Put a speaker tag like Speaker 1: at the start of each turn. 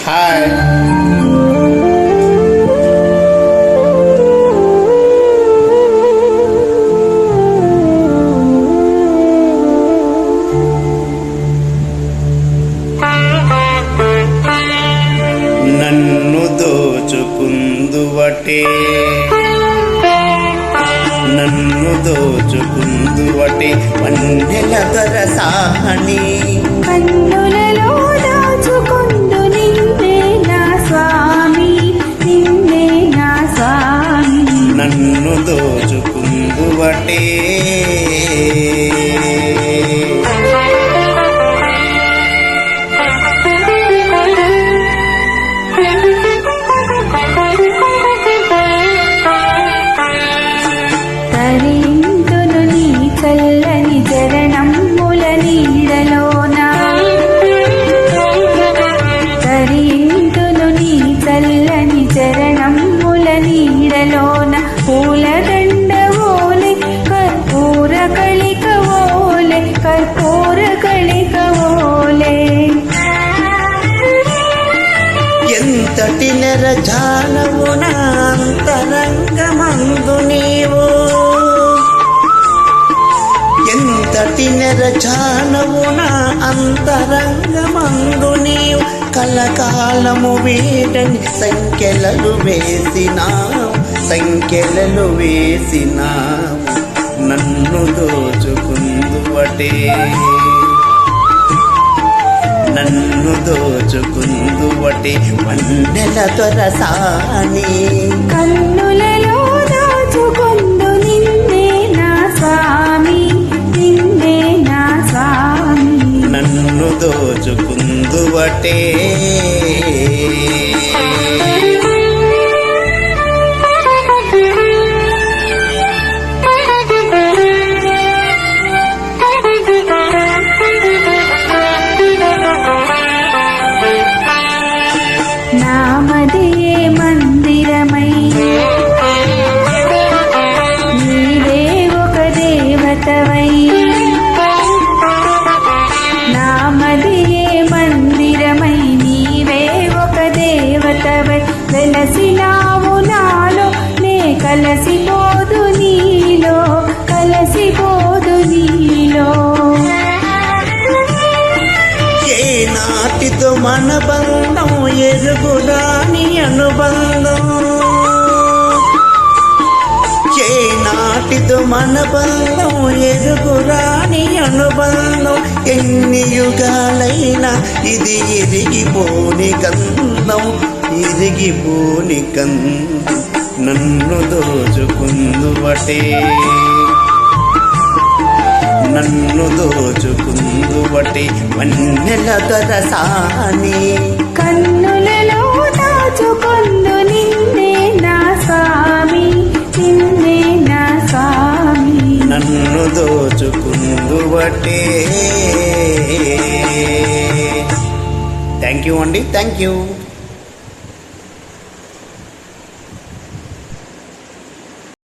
Speaker 1: Hi. నన్ను దోచుకుందువటే, నన్ను దోచుకుందువటే వన్నెల దొరసాని,
Speaker 2: కన్నులలో దాచుకుందు నిన్నే నా స్వామి, నిన్నే నా స్వామి.
Speaker 1: నన్ను దోచుకుందువటే,
Speaker 2: తరింతును నీ చల్లని చరణముల నీడలోన, తరింతును నీ చల్లని చరణముల నీడలోన, పూలదండ ఓలే కర్పూర కళిక ఓలే, కర్పూర కళిక ఓలే.
Speaker 1: ఎంతటి నెరజాలవు నా అంతరంగమందు నీవు, ఎంతటి నెరజాలవు నా అంతరంగమందు నీవు, కలకాలము వీడని సంఖ్యలలు వేసినావు, సంఖ్యలలు వేసినావు. నన్ను దోచుకుందువటే, నన్ను దోచుకుందువటే వన్నెల దొరసాని,
Speaker 2: కన్నులలో దాచుకుందు నిన్నే నా స్వామి, నిన్నే నా స్వామి.
Speaker 1: నన్ను దోచుకుందువటే.
Speaker 2: నామదియే మందిరమై నీవే ఒక దేవతవై, నామదియే మందిరమై నీవే ఒక దేవతవై, వెలసినావు నాలో నే కలసిపోదు నీలో, కలసిపోదు నీలో.
Speaker 1: ఏ నాటితో మన బంధం ఎరుగురాని అనుబంధం, ఏ నాటితో మన బంధం ఎరుగురాని అనుబంధం, ఎన్ని యుగాలైనా ఇది ఎరిగిపోని గంధం, ఎరిగిపోని గంధం. నన్ను దోచుకుందువటే, నన్ను దోచుకుందువటే వన్నెల దొరసాని,
Speaker 2: కన్నులలో దాచుకుందు నిన్నే నా స్వామి, నిన్నే నా స్వామి.
Speaker 1: నన్ను దోచుకుందువటే. థ్యాంక్ యూ అండి, థ్యాంక్ యూ.